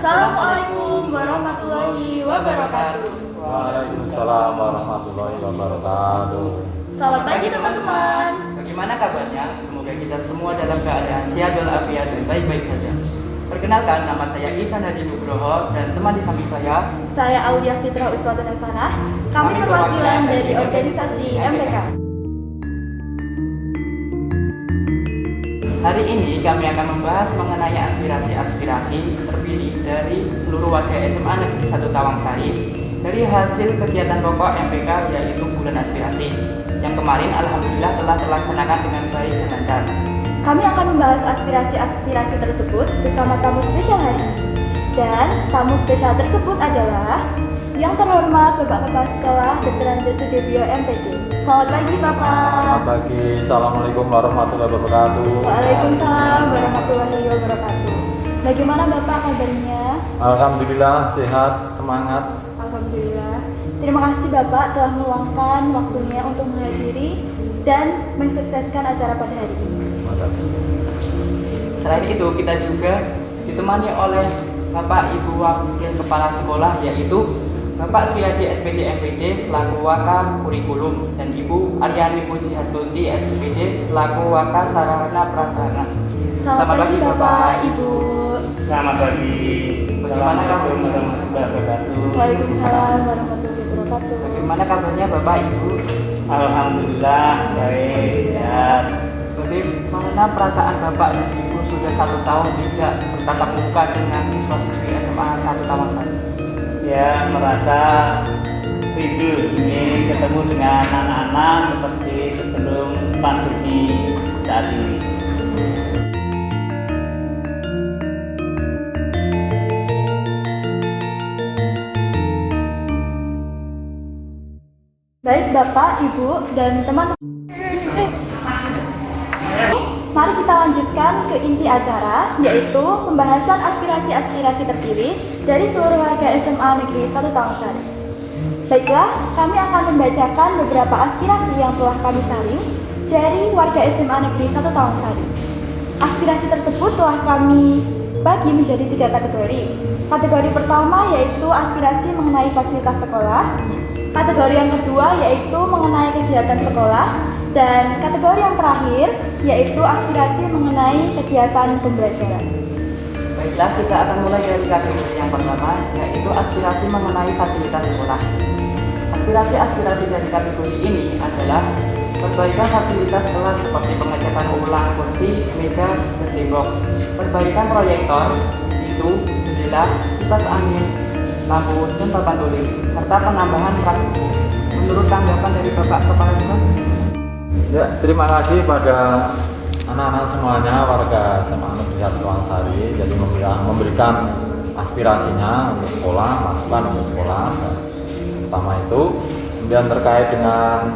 Assalamualaikum warahmatullahi wabarakatuh. Waalaikumsalam warahmatullahi wabarakatuh. Selamat pagi teman-teman. Bagaimana kabarnya? Semoga kita semua dalam keadaan sehat walafiat dan baik-baik saja. Perkenalkan, nama saya Ihsan Hadi Nugroho dan teman di samping Saya Aulia Fitra Uswatun Hasanah. Kami perwakilan dari organisasi MPK. Hari ini kami akan membahas mengenai aspirasi-aspirasi terpilih dari seluruh warga SMA Negeri 1 Tawangsari dari hasil kegiatan pokok MPK yaitu Bulan Aspirasi yang kemarin alhamdulillah telah terlaksanakan dengan baik dan lancar. Kami akan membahas aspirasi-aspirasi tersebut bersama tamu spesial hari ini. Dan tamu spesial tersebut adalah yang terhormat Bapak Kepala Sekolah Dr. Andes Sudibyo MPK. Selamat pagi Bapak. Selamat pagi. Assalamualaikum warahmatullahi wabarakatuh. Waalaikumsalam warahmatullahi wabarakatuh. Bagaimana Bapak kabarnya? Alhamdulillah sehat, semangat. Alhamdulillah. Terima kasih Bapak telah meluangkan waktunya untuk menghadiri dan mensukseskan acara pada hari ini. Terima kasih. Selain itu kita juga ditemani oleh Bapak Ibu Wakil Kepala Sekolah yaitu Bapak Suyadi SPD MPD selaku Waka Kurikulum dan Ibu Aryani Puji Hastunti SPD selaku Waka Sarana Prasarana. Selamat pagi Bapak, Ibu. Selamat pagi. Bagaimana Assalamualaikum warahmatullahi wabarakatuh. Waalaikumsalam warahmatullahi wabarakatuh. Bagaimana kabarnya Bapak Ibu? Alhamdulillah baik sehat. Bagaimana perasaan Bapak dan Ibu sudah 1 tahun tidak bertatap muka dengan siswa-siswi SMA 1 Tawangsari? Ya, merasa rindu ingin ketemu dengan anak-anak seperti sebelum pandemi saat ini. Baik Bapak, Ibu, dan teman-teman. Mari kita lanjutkan ke inti acara, yaitu pembahasan aspirasi-aspirasi terpilih dari seluruh warga SMA Negeri 1 Tawangsari. Baiklah, kami akan membacakan beberapa aspirasi yang telah kami saring dari warga SMA Negeri 1 Tawangsari. Aspirasi tersebut telah kami bagi menjadi 3 kategori. Kategori pertama yaitu aspirasi mengenai fasilitas sekolah. Kategori yang kedua yaitu mengenai kegiatan sekolah. Dan kategori yang terakhir yaitu aspirasi mengenai kegiatan pembelajaran. Baiklah, kita akan mulai dari kategori yang pertama yaitu aspirasi mengenai fasilitas sekolah. Aspirasi-aspirasi dari kategori ini adalah perbaikan fasilitas kelas seperti pengecekan ulang kursi, meja, dan tembok, perbaikan proyektor, pintu, jendela, kipas angin, lampu, dan papan tulis, serta penambahan rak buku. Menurut tanggapan dari Bapak Kepala Sekolah? Ya, terima kasih pada anak-anak semuanya warga SMA Negeri 1 Tawangsari jadi memberikan aspirasinya untuk sekolah, masukan untuk sekolah. Pertama itu, kemudian terkait dengan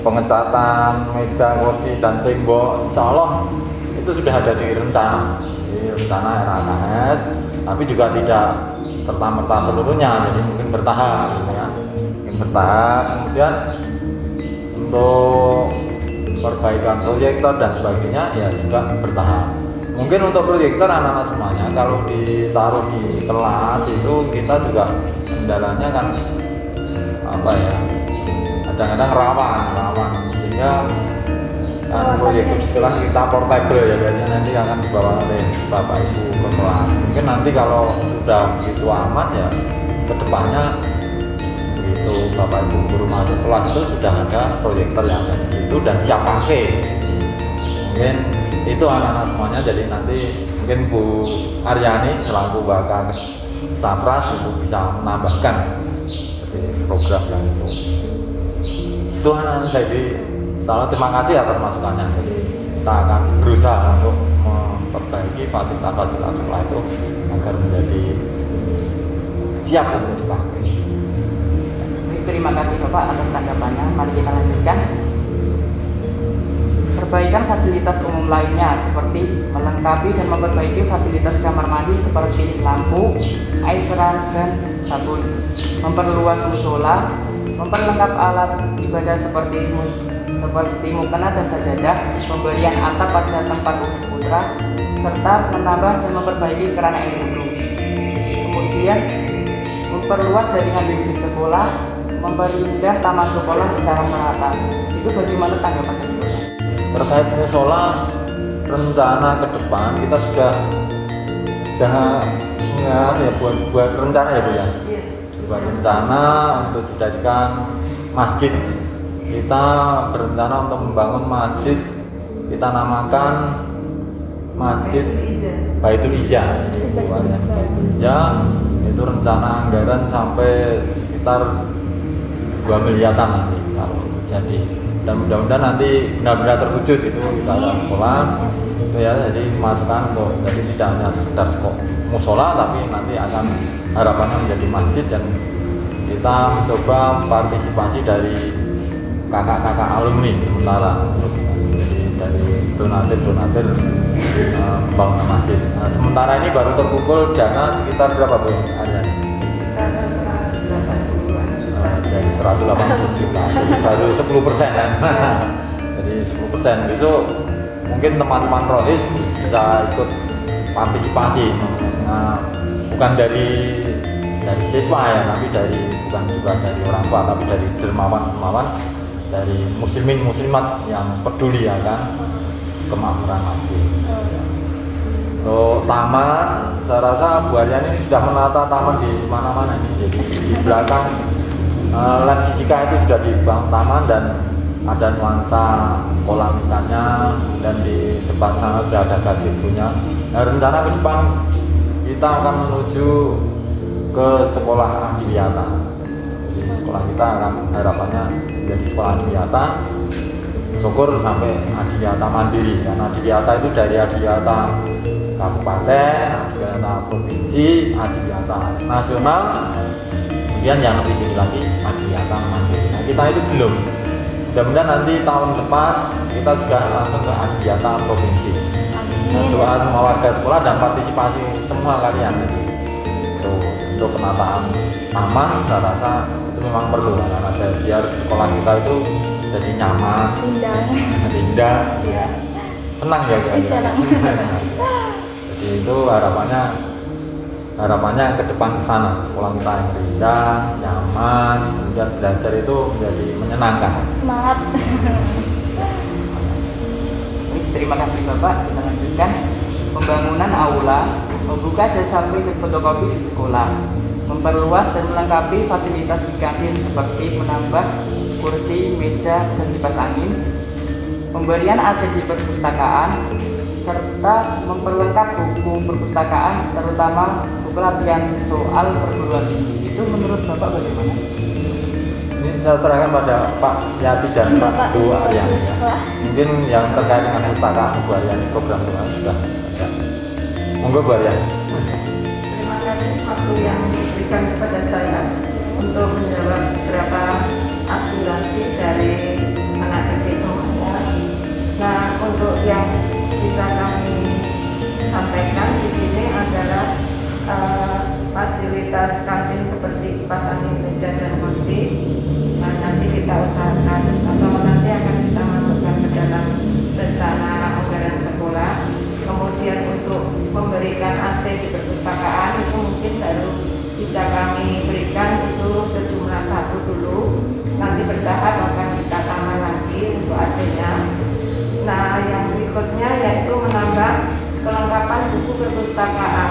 pengecatan meja, kursi, dan tembok, insya Allah itu sudah ada di rencana RAKS, tapi juga tidak serta-merta seluruhnya, jadi mungkin bertahap, gitu ya. Mungkin bertahap. Kemudian untuk perbaikan proyektor dan sebagainya ya juga bertahap. Mungkin untuk proyektor anak-anak semuanya kalau ditaruh di kelas itu kita juga kendalanya kan kadang-kadang rawan sehingga kan proyektor setelah kita portable ya biasanya nanti akan dibawa oleh Bapak Ibu ke kelas. Mungkin nanti kalau sudah begitu aman ya kedepannya begitu Bapak Ibu guru masuk kelas itu sudah ada proyektor yang ada di situ dan siap pakai. Mungkin itu anak-anak semuanya, jadi nanti mungkin Bu Aryani selaku Bakal Safras itu bisa menambahkan program yang itu anak-anak saya. Jadi terima kasih atas masukannya. Jadi kita akan berusaha untuk memperbaiki fasilitas sekolah itu agar menjadi siap untuk dipakai. Terima kasih Bapak atas tanggapannya. Mari kita lanjutkan. Perbaikan fasilitas umum lainnya seperti melengkapi dan memperbaiki fasilitas kamar mandi seperti lampu, air keran, dan sabun. Memperluas musola, memperlengkap alat ibadah seperti seperti mukena dan sajadah, pemberian atap pada tempat umum putra, serta menambah dan memperbaiki keran air wudhu. Kemudian memperluas jaringan bimbing di sekolah, memperindah taman sekolah secara merata. Itu bagaimana tanggapan dari Bapak? Terkait musola, rencana ke depan kita sudah buat rencana ya Bu ya. Buat rencana untuk dijadikan masjid. Kita berencana untuk membangun masjid, kita namakan Masjid Baitul Izzah. Baitul Izzah itu rencana anggaran sampai sekitar 2 miliaran nanti kalau jadi. Dan mudah-mudahan nanti benar-benar terwujud itu di dalam sekolah itu ya, jadi masukan untuk jadi tidak hanya sekedar musola tapi nanti akan harapannya menjadi masjid, dan kita mencoba partisipasi dari kakak-kakak alumni sementara dari donatur pembangunan masjid. Nah, sementara ini baru terkumpul dana sekitar berapa Bu Aryan? Dari 180 juta, jadi baru 10% kan. Jadi 10%. Besok mungkin teman-teman rohis bisa ikut partisipasi. Nah, bukan dari siswa ya, tapi bukan juga dari orang tua, tapi dari dermawan, dari muslimin muslimat yang peduli ya kan kemakmuran masjid. Untuk taman, saya rasa Bu Aryan ini sudah menata taman di mana-mana ini. Jadi di belakang lab fisika itu sudah dibangun taman dan ada nuansa kolam ikannya, dan di depan sana sudah ada gazebo-nya. Nah, rencana ke depan kita akan menuju ke sekolah Adiwiyata. Jadi sekolah kita akan harapannya menjadi sekolah Adiwiyata, syukur sampai Adiwiyata mandiri. Dan Adiwiyata itu dari Adiwiyata kabupaten, Adiwiyata provinsi, Adiwiyata nasional, kemudian yang lebih tinggi lagi Adiwiyata mandiri. Nah, kita itu belum. Mudah-mudahan nanti tahun depan kita sudah langsung ke Adiwiyata provinsi. Nah, doa semua warga sekolah dan partisipasi semua kalian untuk penataan taman, saya rasa itu memang perlu karena biar sekolah kita itu jadi nyaman, indah, Iya. senang ya guys. Senang. Jadi itu harapannya ke depan ke sana, sekolah kita yang indah, nyaman, kemudian belajar itu menjadi menyenangkan. Semangat. Terima kasih Bapak. Kita lanjutkan. Pembangunan aula, membuka jasa printer fotokopi di sekolah, memperluas dan melengkapi fasilitas di kantin seperti menambah kursi, meja, dan kipas angin, pemberian AC di perpustakaan, serta memperlengkap buku perpustakaan, terutama buku latihan soal perguruan tinggi. Itu menurut Bapak bagaimana? Ini saya serahkan pada Pak Yati dan Pak Bu Aryan ya. Mungkin yang terkait dengan perpustakaan Bu Aryan program Tuhan sudah ada. Monggo Bu Aryan. Terima kasih waktu yang diberikan kepada saya untuk menjawab beberapa aspirasi dari anak didik semuanya. Nah, untuk yang bisa kami sampaikan di sini adalah fasilitas kantin seperti kipas angin, meja, dan kursi. Nah, nanti kita usahakan atau nanti akan kita masukkan ke dalam rencana anggaran sekolah. Kemudian untuk memberikan AC di perpustakaan itu mungkin baru bisa kami berikan itu sejumlah 1 dulu. Nanti bertahap akan kita tambah lagi untuk AC-nya. Nah, yang berikutnya yaitu menambah kelengkapan buku perpustakaan.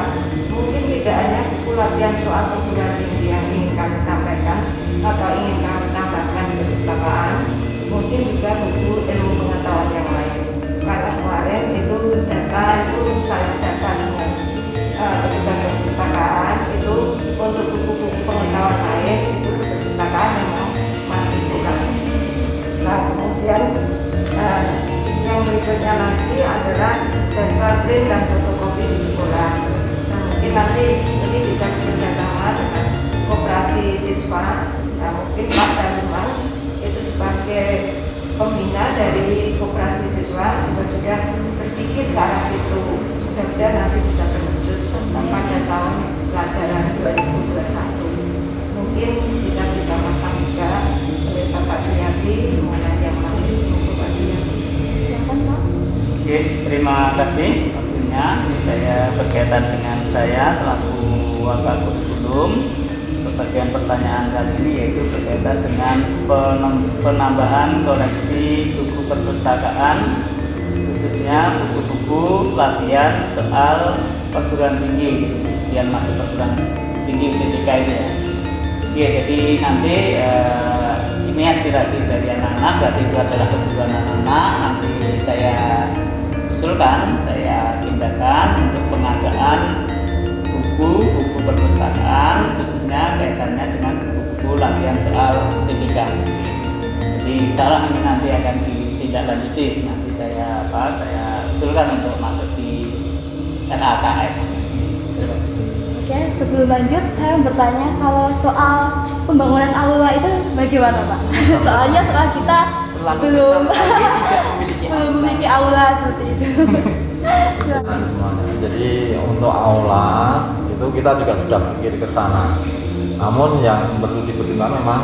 Mungkin tidak hanya buku latihan soal perguruan tinggi yang ingin kami sampaikan atau ingin kami tambahkan di perpustakaan, mungkin juga buku ilmu pengetahuan yang lain. Karena kemarin itu data itu saya data dengan petugas perpustakaan itu untuk buku-buku pengetahuan lain itu perpustakaan memang masih kurang. Nah, kemudian yang berikutnya nanti adalah jasa print dan fotokopi di sekolah. Nah, mungkin nanti ini bisa bekerjasama dengan koperasi siswa. Nah, mungkin Pak Darman itu sebagai pembina dari koperasi siswa juga sudah berpikir ke arah situ. Mudah-mudahan nanti bisa terwujud pada tahun pelajaran 2021. Mungkin bisa ditambahkan juga oleh Bapak Suyati mengenai yang lain. Oke, terima kasih waktunya. Ini saya berkaitan dengan saya selaku wakil kurikulum. Bagian pertanyaan kali ini yaitu berkaitan dengan penambahan koleksi buku perpustakaan, khususnya buku-buku latihan soal perguruan tinggi, ujian masuk perguruan tinggi UTBK itu ya. Oke, jadi nanti ini aspirasi dari anak-anak, berarti itu adalah kebutuhan anak-anak. Nanti saya usulkan, saya tindakan untuk pengadaan buku perpustakaan, khususnya kaitannya dengan buku-buku latihan soal UTBK. Jadi salah ini nanti akan ditindaklanjuti. Nanti saya usulkan untuk masuk di LAKS. Oke, sebelum lanjut saya mau bertanya kalau soal pembangunan aula itu bagaimana Pak? Soalnya sekolah kita belum memiliki aula seperti itu. Semuanya. Jadi untuk aula itu kita juga sudah berpikir ke sana. Namun yang perlu dipertimbangkan memang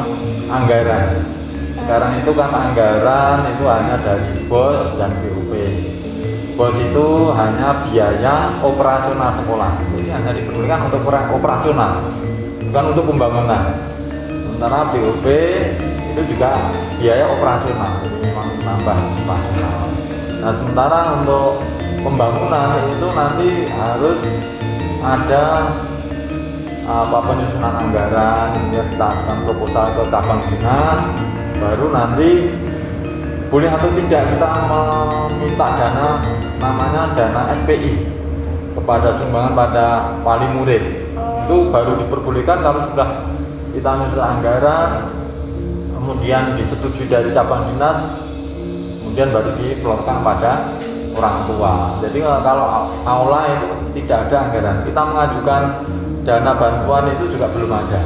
anggaran. Sekarang itu kan anggaran itu hanya dari BOS dan BUP. BOS itu hanya biaya operasional sekolah. Jadi hanya diperlukan untuk operasional, bukan untuk pembangunan. Sementara BUP itu juga biaya operasional, jadi memang nambah operasional. Nah, sementara untuk pembangunan itu nanti harus ada penyusunan anggaran, kemudian kita ajukan proposal ke cabang dinas, baru nanti boleh atau tidak kita meminta dana, namanya dana SPI, kepada sumbangan pada wali murid. Itu baru diperbolehkan kalau sudah kita menyusun anggaran, kemudian disetujui dari cabang dinas, kemudian baru dikeluarkan pada orang tua. Jadi kalau aula itu tidak ada anggaran, kita mengajukan dana bantuan itu juga belum ada.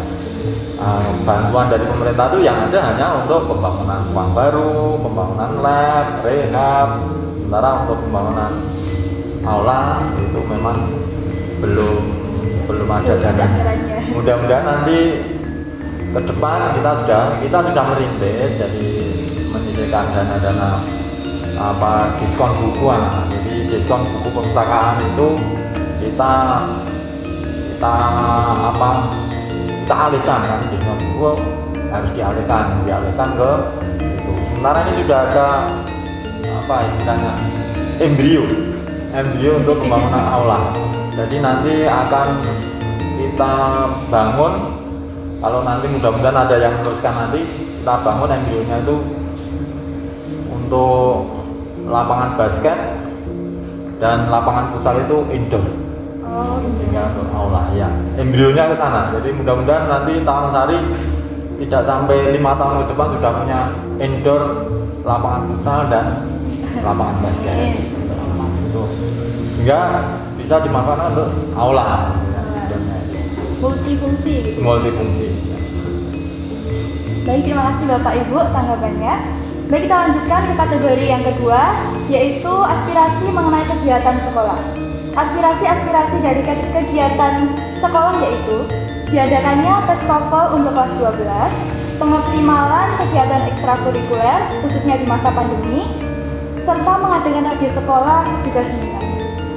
Bantuan dari pemerintah itu yang ada hanya untuk pembangunan ruang baru, pembangunan lab, rehab. Sementara untuk pembangunan aula itu memang belum ada dana. Mudah-mudahan nanti ke depan kita sudah merintis, jadi menyisihkan dana-dana diskon buku anak. Jadi diskon buku perpustakaan itu kita alihkan, kan diskon buku harus dialihkan ke itu. Sementara ini sudah ada istilahnya embrio untuk pembangunan aula. Jadi nanti akan kita bangun, kalau nanti mudah-mudahan ada yang meneruskan, nanti kita bangun embrionya itu untuk lapangan basket dan lapangan futsal itu indoor. Sehingga untuk aula ya, embrionya ke sana. Jadi mudah-mudahan nanti Tawangsari tidak sampai 5 tahun ke depan sudah punya indoor lapangan futsal dan lapangan basket. Itu sehingga bisa dimanfaatkan untuk aula. Multifungsi gitu. Multifungsi. Baik, terima kasih Bapak Ibu tanggapannya. Baik, kita lanjutkan ke kategori yang kedua, yaitu aspirasi mengenai kegiatan sekolah. Aspirasi dari kegiatan sekolah yaitu diadakannya tes TOEFL untuk kelas 12, pengoptimalan kegiatan ekstrakurikuler khususnya di masa pandemi, serta mengadakan radio sekolah juga seminar.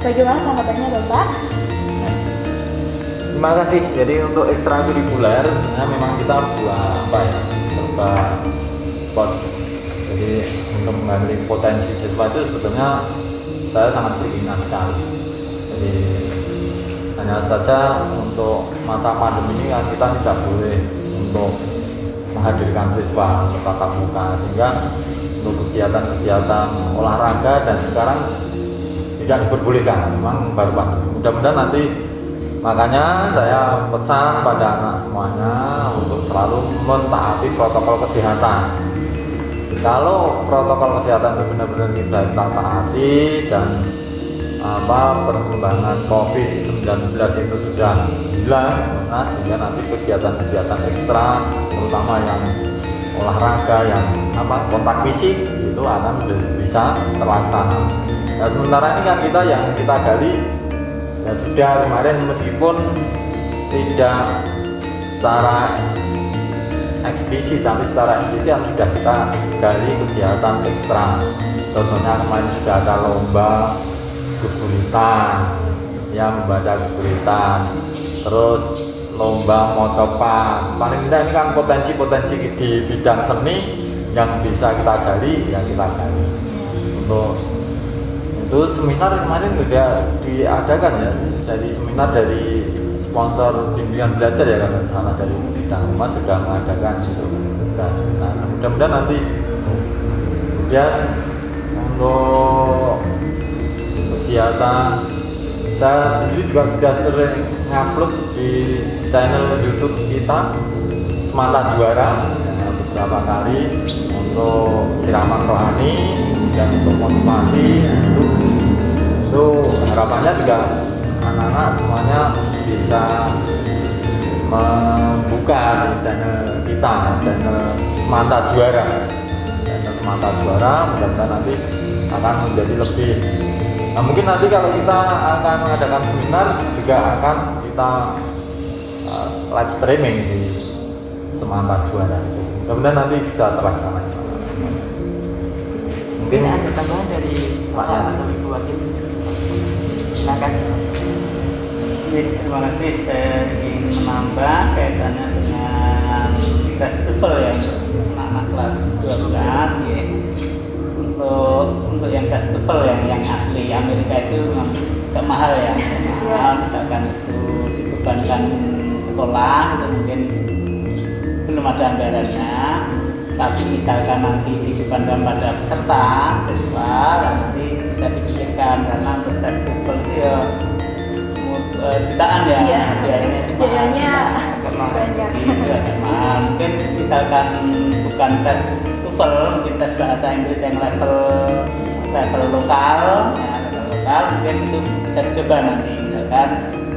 Bagaimana tanggapannya Bapak? Terima kasih. Jadi untuk ekstrakurikuler sebenarnya memang kita buat serba sport. Jadi untuk menggali potensi siswa itu sebetulnya saya sangat berminat sekali. Jadi hanya saja untuk masa pandemi ini kan kita tidak boleh untuk menghadirkan siswa untuk tatap muka, sehingga untuk kegiatan-kegiatan olahraga dan sekarang tidak diperbolehkan, memang baru pandemi. Mudah-mudahan nanti, makanya saya pesan pada anak semuanya untuk selalu mentaati protokol kesehatan. Kalau protokol kesehatan itu benar-benar kita taati dan perkembangan COVID-19 itu sudah hilang, sehingga nanti kegiatan-kegiatan ekstra, terutama yang olahraga, yang kontak fisik itu akan bisa terlaksana. Nah, sementara ini kan yang kita gali ya sudah kemarin, meskipun tidak secara eksplisit tapi secara implisit sudah kita gali kegiatan ekstra Contohnya kemarin sudah ada lomba guguritan, yang membaca guguritan, terus lomba mocopan. Paling tidak ini kan potensi-potensi di bidang seni yang bisa kita gali, yang kita gali. Untuk itu seminar kemarin sudah diadakan ya, dari seminar dari sponsor bimbingan belajar ya kalau salah, dari bidang rumah sudah mengadakan itu seminar. Mudah-mudahan nanti kemudian untuk kegiatan saya sendiri juga sudah sering ngupload di channel YouTube kita Semata Juara ya, beberapa kali untuk siraman rohani dan untuk motivasi. Itu harapannya juga anak-anak semuanya bisa membuka di channel kita, channel Semata Juara. Channel Semata Juara mudah-mudahan nanti akan menjadi lebih. Nah, mungkin nanti kalau kita akan mengadakan seminar juga akan kita live streaming di Semata Juara itu. Mudah-mudahan nanti bisa terlaksana. Mungkin ada tambahan dari Pak atau Ibu Wakil. Silakan. Terima kasih. Saya ingin menambah kaitannya dengan festival yang anak kelas 12 ya. Untuk yang festival yang asli Amerika itu memang agak mahal ya. Misalkan itu dibebankan sekolah itu mungkin belum ada anggarannya, tapi misalkan nanti dibebankan pada peserta siswa nanti bisa dipikirkan, karena untuk festival itu ya jutaan ya, biayanya banyak. Agak mahal. Mungkin misalkan bukan tes TOEFL, mungkin tes bahasa Inggris yang level lokal, ya, level lokal mungkin itu bisa dicoba nanti. Misalkan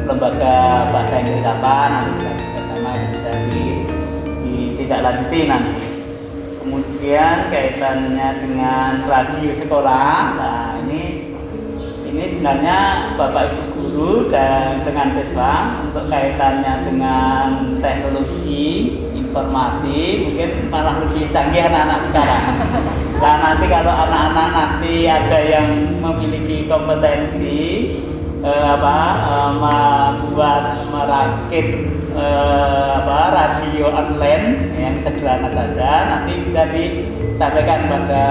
lembaga bahasa Inggris apa nanti kita sama bisa ditindaklanjuti nanti. Kemudian kaitannya dengan radio sekolah, nah ini sebenarnya Bapak Ibu guru dan dengan siswa untuk kaitannya dengan teknologi informasi mungkin malah lebih canggih anak-anak sekarang. Nah nanti kalau anak-anak nanti ada yang memiliki kompetensi merakit radio online yang sederhana saja, nanti bisa disampaikan pada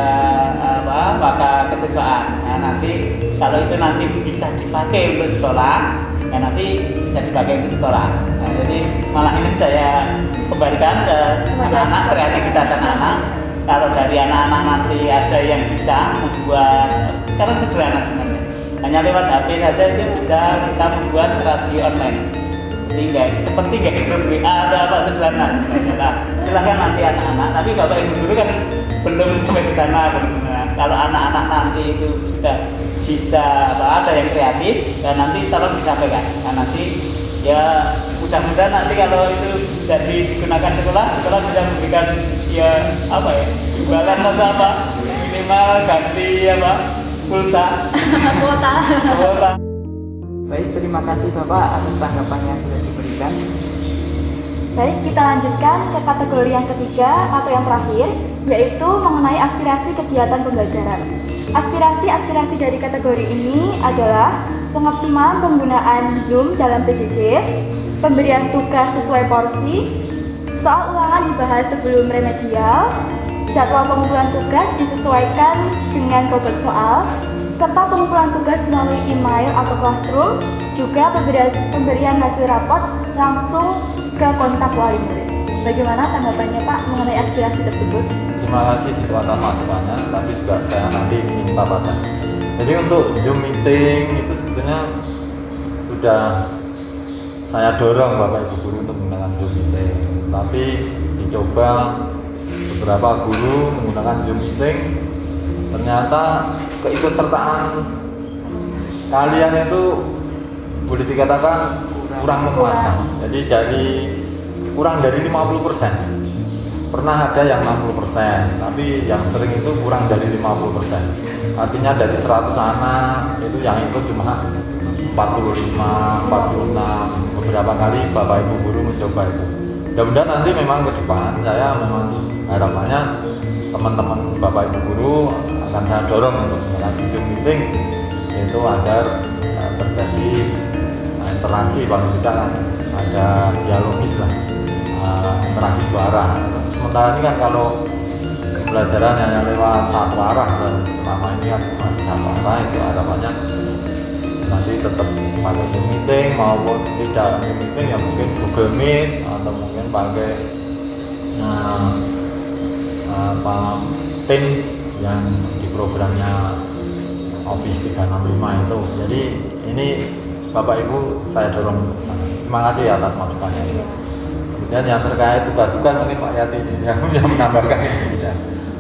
maka kesiswaan. Nah, nanti kalau itu nanti bisa dipakai untuk sekolah, ya nanti bisa dipakai untuk sekolah. Nah, jadi malah ini saya kembalikan ke anak-anak, kreativitas anak-anak. Kalau dari anak-anak nanti ada yang bisa membuat, sekarang sederhana sebenarnya, hanya lewat HP saja itu bisa kita membuat radio online. Jadi seperti grup WA ada apa sederhana. Nah, silahkan nanti anak-anak, tapi Bapak Ibu guru kan belum sampai ke sana. Kalau anak-anak nanti itu sudah bisa ada yang kreatif, dan nanti tolong disampaikan. Nah, nanti ya mudah-mudahan nanti kalau itu jadi digunakan sekolah bisa memberikan ya imbalan atau apa, minimal ganti pulsa kuota. Baik, terima kasih Bapak atas tanggapannya yang sudah diberikan. Baik, kita lanjutkan ke kategori yang ketiga atau yang terakhir, yaitu mengenai aspirasi kegiatan pembelajaran. Aspirasi dari kategori ini adalah pengoptimalan penggunaan Zoom dalam PJJ, pemberian tugas sesuai porsi, soal ulangan dibahas sebelum remedial, jadwal pengumpulan tugas disesuaikan dengan bobot soal, serta pengumpulan tugas melalui email atau classroom, juga pemberian hasil raport langsung ke kontak wali murid. Bagaimana tanggapannya Pak mengenai aspirasi tersebut? Terima kasih atas masukannya, tapi juga saya nanti minta pada. Jadi untuk Zoom meeting itu sebetulnya sudah saya dorong Bapak Ibu guru untuk menggunakan Zoom meeting, tapi dicoba beberapa guru menggunakan Zoom meeting, ternyata keikutsertaan kalian itu boleh dikatakan kurang memuaskan. Jadi kurang dari 50%. Pernah ada yang 60%, tapi yang sering itu kurang dari 50%. Artinya dari 100 anak itu yang ikut cuma 45, 46. Beberapa kali Bapak Ibu guru mencoba itu. Mudah-mudahan nanti memang ke depan saya memang harapannya teman-teman Bapak Ibu guru akan saya dorong untuk melakukan Zoom meeting, yaitu agar terjadi interaksi, paling tidak kan ada dialogis lah, interaksi suara. Sementara ini kan kalau pembelajaran hanya lewat satu arah, selama ini kan masih satu arah, itu harapannya nanti tetap pakai Zoom meeting maupun tidak Zoom meeting ya mungkin Google Meet atau mungkin pakai Teams yang di programnya Office 365 itu. Jadi ini Bapak Ibu saya dorong ke sana. Terima kasih atas masukannya. Kemudian yang terkait tugas-tugas mungkin Pak Yati yang menambahkan ini ya.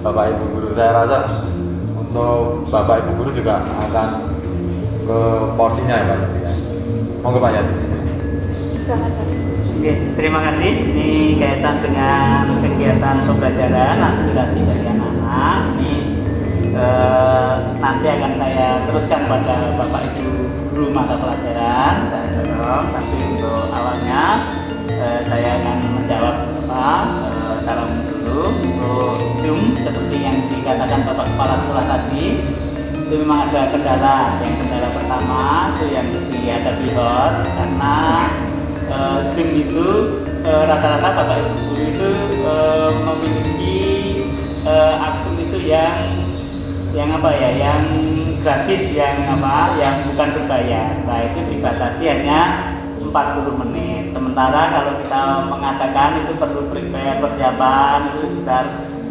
Bapak Ibu guru, saya rasa untuk Bapak Ibu guru juga akan ke porsinya ya Pak Yati. Monggo Pak Yati. Oke, terima kasih. Ini kaitan dengan kegiatan pembelajaran aspirasi dari anak-anak. Ini nanti akan saya teruskan pada Bapak Ibu guru mata pelajaran. Saya dorong. Tapi untuk awalnya saya akan menjawab secara umum dulu. Untuk Zoom seperti yang dikatakan Bapak Kepala Sekolah tadi, itu memang ada kendala. Yang kendala pertama itu yang dihadapi host, karena Zoom itu rata-rata Bapak Ibu guru itu memiliki akun itu yang apa ya, yang gratis, yang bukan berbayar. Nah itu dibatasi hanya 40 menit. Sementara kalau kita mengadakan itu perlu prepare, persiapan itu sekitar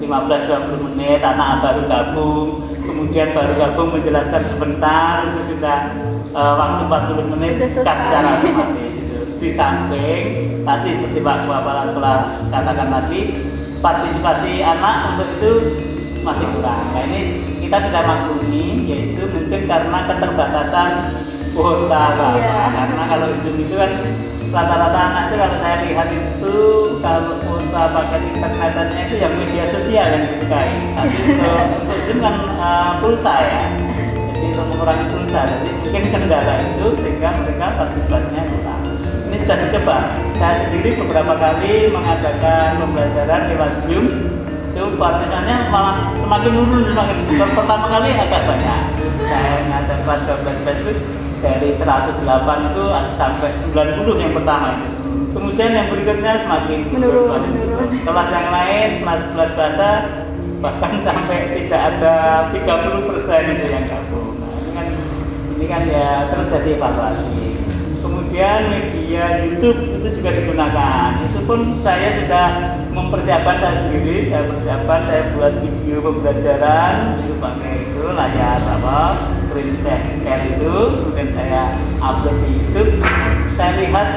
15-20 menit. Anak baru gabung, kemudian baru gabung menjelaskan sebentar, itu sudah waktu 40 menit secara otomatis. Di samping tadi seperti Pak Kepala Sekolah katakan tadi, partisipasi anak untuk itu masih kurang. Nah ini kita bisa maklumi, yaitu mungkin karena keterbatasan kuota karena kalau Zoom itu kan rata-rata anak itu kalau saya lihat itu kalau kuota paket internetannya itu yang media sosial yang disukai. Tapi untuk Zoom kan pulsa ya, jadi untuk mengurangi pulsa, jadi mungkin kendala itu sehingga mereka partisipasinya kurang. Ini sudah dicoba. Saya sendiri beberapa kali mengadakan pembelajaran lewat Zoom, itu partisipasinya malah semakin turun. Pertama kali agak banyak. Saya mengadakan 12 batch dari 108 itu sampai 90 yang pertama itu. Kemudian yang berikutnya semakin menurun. Kelas yang lain, kelas bahasa bahkan sampai tidak ada 30% itu yang gabung. Nah, ini kan ya terus jadi evaluasi. Kemudian media YouTube itu juga digunakan. Itu pun saya sudah mempersiapkan saya sendiri. Saya buat video pembelajaran itu pakai itu layar screen share itu, kemudian saya upload di YouTube. Saya lihat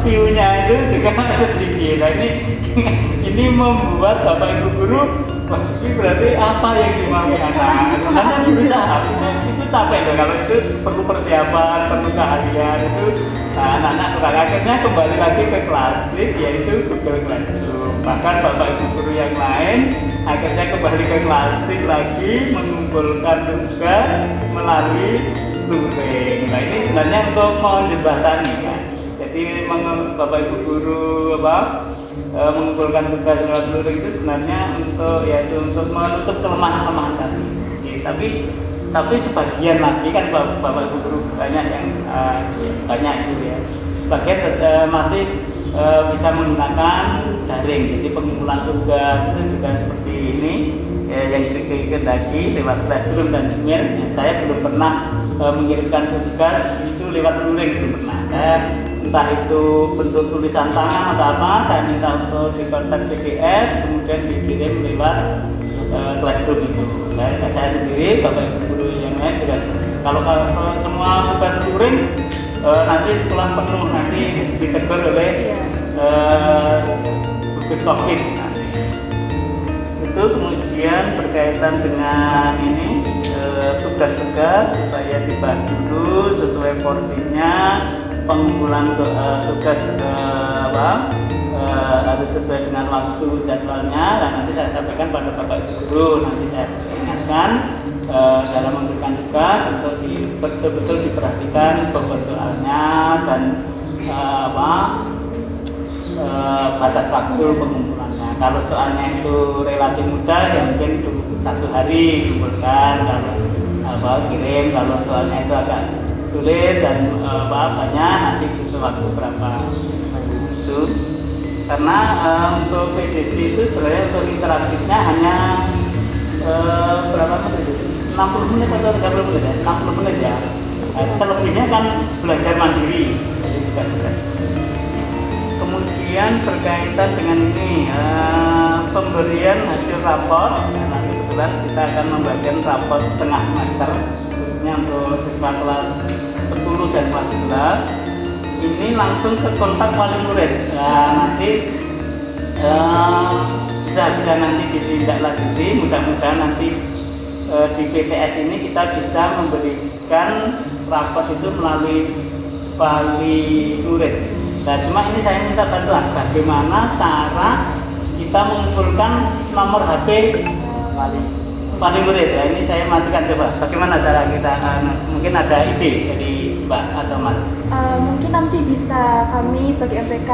view-nya itu juga sedikit. Nah ini membuat Bapak Ibu guru, wah ini berarti apa yang dimauin anak? Karena berusaha itu capek loh, kalau itu perlu persiapan, perlu keahlian itu. Nah, anak-anak kurang, akhirnya kembali lagi ke Classroom, yaitu Google Classroom. Bahkan Bapak Ibu guru yang lain akhirnya kembali ke Classroom lagi, mengumpulkan tugas melalui Luring. Nah ini sebenarnya untuk menjembatani kan. Jadi Bapak Ibu guru mengumpulkan tugas lewat Luring itu sebenarnya untuk menutup kelemahan-kelemahan tadi. Tapi sebagian lagi kan Bapak Ibu guru banyak yang banyak itu ya. Sebagian masih bisa menggunakan daring. Jadi pengumpulan tugas itu juga seperti ini yang dikehendaki lewat Classroom dan email. Saya belum pernah mengirimkan tugas itu lewat Luring, belum pernah. Entah itu bentuk tulisan tangan atau apa, saya minta untuk dikontak PDF, kemudian dikirim lewat Classroom itu. Saya sendiri, Bapak Ibu guru yang lain juga. Kalau semua tugas Luring nanti setelah penuh nanti ditegur oleh gugus COVID nanti. Itu kemudian berkaitan dengan ini tugas-tugas supaya dibahas dulu sesuai porsinya. Pengumpulan tugas harus sesuai dengan waktu jadwalnya, dan nanti saya sampaikan pada Bapak Ibu guru. Nanti saya ingatkan dalam memberikan tugas untuk betul-betul diperhatikan bobot soalnya dan batas waktu pengumpulannya. Kalau soalnya itu relatif mudah ya mungkin 1 hari kumpulkan, kalau kirim. Kalau soalnya itu agak sulit dan banyak, nanti butuh waktu berapa itu. Karena untuk PJJ itu sebenarnya untuk interaktifnya hanya berapa menit? 60 menit atau 30 menit ya? 60 menit ya. Selebihnya kan belajar mandiri. Jadi tidak berat. Kemudian berkaitan dengan ini pemberian hasil rapor. Nah, nanti kebetulan kita akan membagikan rapor tengah semester khususnya untuk siswa kelas 10 dan kelas 11. Ini langsung ke kontak wali murid. Nah, nanti bisa nanti ditindaklanjuti. Mudah-mudahan nanti di PTS ini kita bisa memberikan rapor itu melalui wali murid. Nah, cuma ini saya minta bantuan bagaimana cara kita mengumpulkan nomor HP wali murid. Nah, ini saya masukkan, coba bagaimana cara kita, mungkin ada ide dari Mbak atau Mas? Mungkin nanti bisa kami sebagai MPK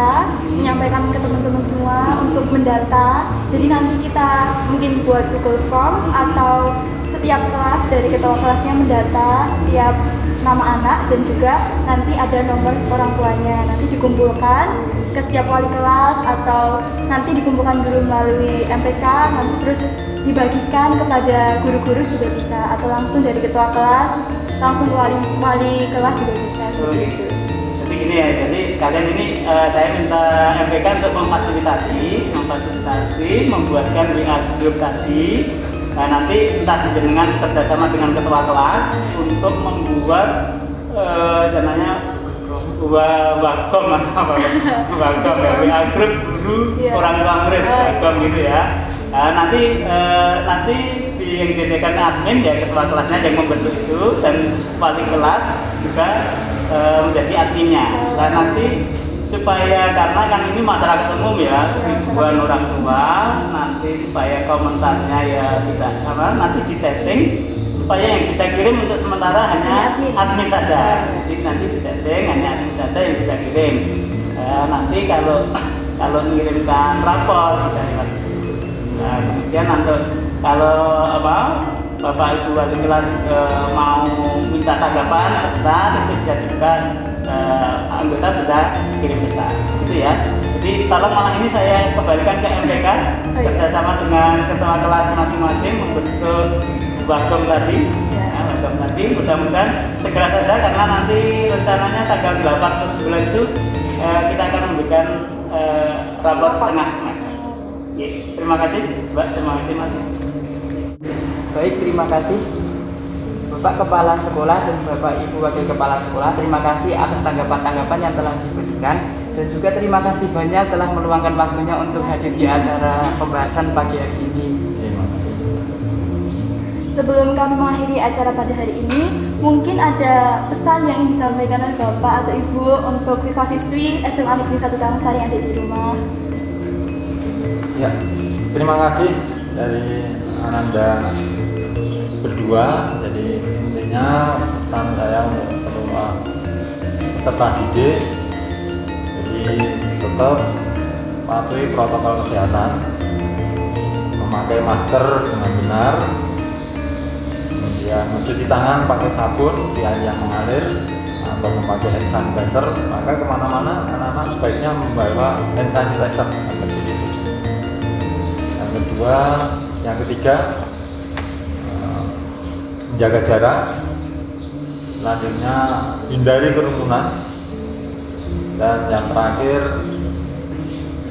menyampaikan ke teman-teman semua untuk mendata. Jadi nanti kita mungkin buat Google Form atau setiap kelas dari ketua kelasnya mendata setiap nama anak dan juga nanti ada nomor orang tuanya. Nanti dikumpulkan ke setiap wali kelas atau nanti dikumpulkan dulu melalui MPK, nanti terus dibagikan kepada guru-guru juga bisa, atau langsung dari ketua kelas langsung ke wali kelas juga bisa. Seperti itu. Jadi gini ya, jadi sekalian ini saya minta MPK untuk memfasilitasi membuatkan WA group tadi. Nah, nanti entah dengan kerjasama dengan ketua kelas untuk membuat namanya wagom atau apa wagom ya, WA group guru orang tua murid, wagom gitu ya. Nanti yang dijadikan admin ya ketua kelasnya yang membentuk itu, dan wali kelas juga menjadi adminnya. Nah, nanti supaya, karena kan ini masyarakat umum ya, ribuan orang tua, nanti supaya komentarnya ya tidak nanti disetting supaya yang bisa kirim untuk sementara hanya admin saja. Jadi nanti disetting hanya admin saja yang bisa kirim. Nanti kalau mengirimkan rapor bisa lewat. Nah, kemudian nanti kalau Bapak Ibu wali kelas mau minta tanggapan sebentar, itu bisa juga anggota bisa kirim pesan, gitu ya. Jadi tolong malam ini saya kembalikan ke MPK bersama dengan ketua kelas masing-masing membentuk wagom tadi. Wagom tadi mudah-mudahan segera saja, karena nanti rencananya tanggal 8 atau 9 itu kita akan memberikan rapor tengah semester. Terima kasih Mbak, terima kasih Mas. Baik, terima kasih Bapak Kepala Sekolah dan Bapak Ibu Wakil Kepala Sekolah. Terima kasih atas tanggapan-tanggapan yang telah diberikan, dan juga terima kasih banyak telah meluangkan waktunya untuk hadir di acara pembahasan pagi hari ini. Terima kasih. Sebelum kami mengakhiri acara pada hari ini, mungkin ada pesan yang ingin disampaikan oleh Bapak atau Ibu untuk siswa-siswi SMA Negeri 1 Tangsari yang ada di rumah. Ya, terima kasih dari Ananda berdua. Jadi intinya pesan saya untuk semua peserta didik, jadi tetap patuhi protokol kesehatan, memakai masker dengan benar, kemudian mencuci tangan pakai sabun di air yang mengalir atau memakai hand sanitizer. Maka kemana-mana anak-anak sebaiknya membawa hand sanitizer. Yang ketiga, menjaga jarak. Selanjutnya, hindari kerumunan. Dan yang terakhir,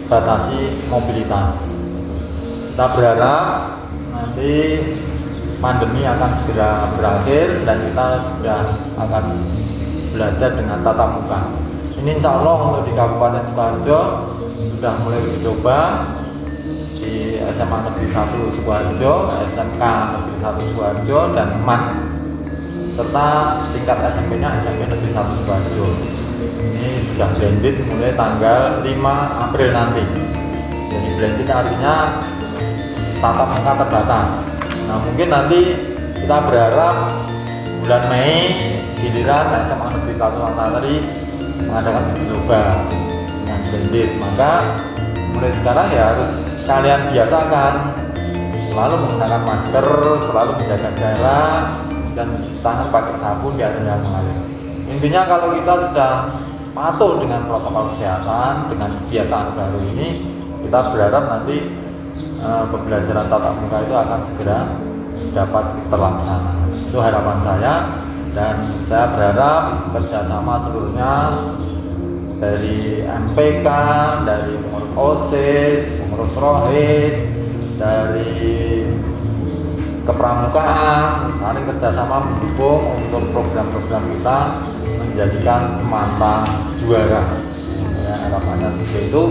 batasi mobilitas. Kita berharap nanti pandemi akan segera berakhir dan kita sudah akan belajar dengan tatap muka. Ini insya Allah untuk di Kabupaten Sukoharjo sudah mulai dicoba di SMA Negeri 1 Sukoharjo, SMK Negeri 1 Sukoharjo, dan MAN, serta tingkat SMP-nya SMP Negeri 1 Sukoharjo. Ini sudah blended mulai tanggal 5 April nanti. Jadi blended artinya tatap muka terbatas. Nah, mungkin nanti kita berharap bulan Mei giliran SMA Negeri 1 Tangsari mengadakan uji coba dengan blended. Maka mulai sekarang ya harus kalian biasakan selalu menggunakan masker, selalu menjaga jarak, dan cuci tangan pakai sabun di air yang mengalir. Intinya kalau kita sudah patuh dengan protokol kesehatan, dengan kebiasaan baru ini, kita berharap nanti pembelajaran tatap muka itu akan segera dapat terlaksana. Itu harapan saya, dan saya berharap kerjasama seluruhnya dari MPK, dari pengurus OSIS, pengurus ROHIS, dari kepramukaan saling kerjasama mendukung untuk program-program kita menjadikan Semanta juara. Ya, harapannya seperti itu.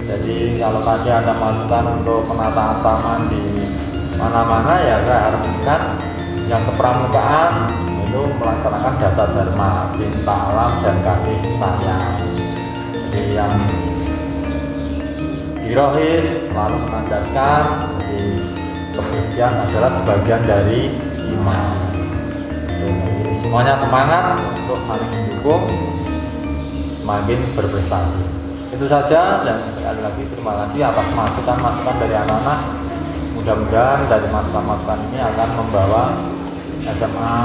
Jadi kalau tadi ada masukan untuk penataan taman di mana-mana, ya saya harapkan yang kepramukaan itu melaksanakan dasar dharma, cinta alam dan kasih sayang. Jadi yang di ROHIS selalu menandaskan di kebersihan adalah sebagian dari iman. Jadi semuanya semangat untuk saling mendukung, semakin berprestasi. Itu saja, dan sekali lagi terima kasih atas masukan-masukan dari anak-anak. Mudah-mudahan dari masukan-masukan ini akan membawa SMA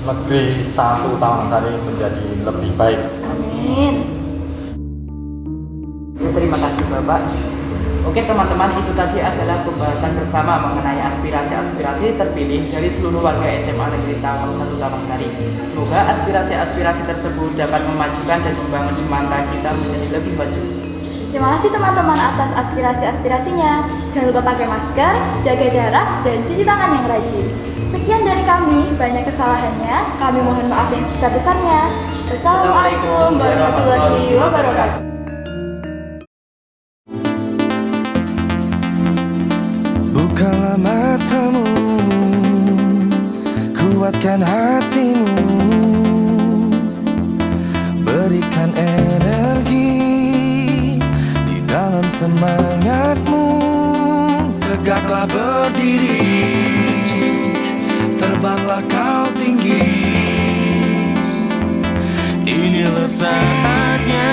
Negeri 1 Tawangsari menjadi lebih baik. Amin. Terima kasih Bapak. Oke teman-teman, itu tadi adalah pembahasan bersama mengenai aspirasi-aspirasi terpilih dari seluruh warga SMA Negeri 1 Tawangsari. Semoga aspirasi-aspirasi tersebut dapat memajukan dan membangun Semanta kita menjadi lebih maju. Terima kasih teman-teman atas aspirasi-aspirasinya. Jangan lupa pakai masker, jaga jarak, dan cuci tangan yang rajin. Sekian dari kami, banyak kesalahannya. Kami mohon maaf yang sebesar-besarnya. Wassalamualaikum warahmatullahi wabarakatuh. Bukalah matamu, kuatkan hatimu, berikan energi di dalam semangatmu. Tegaklah berdiri, terbanglah kau tinggi. Inilah saatnya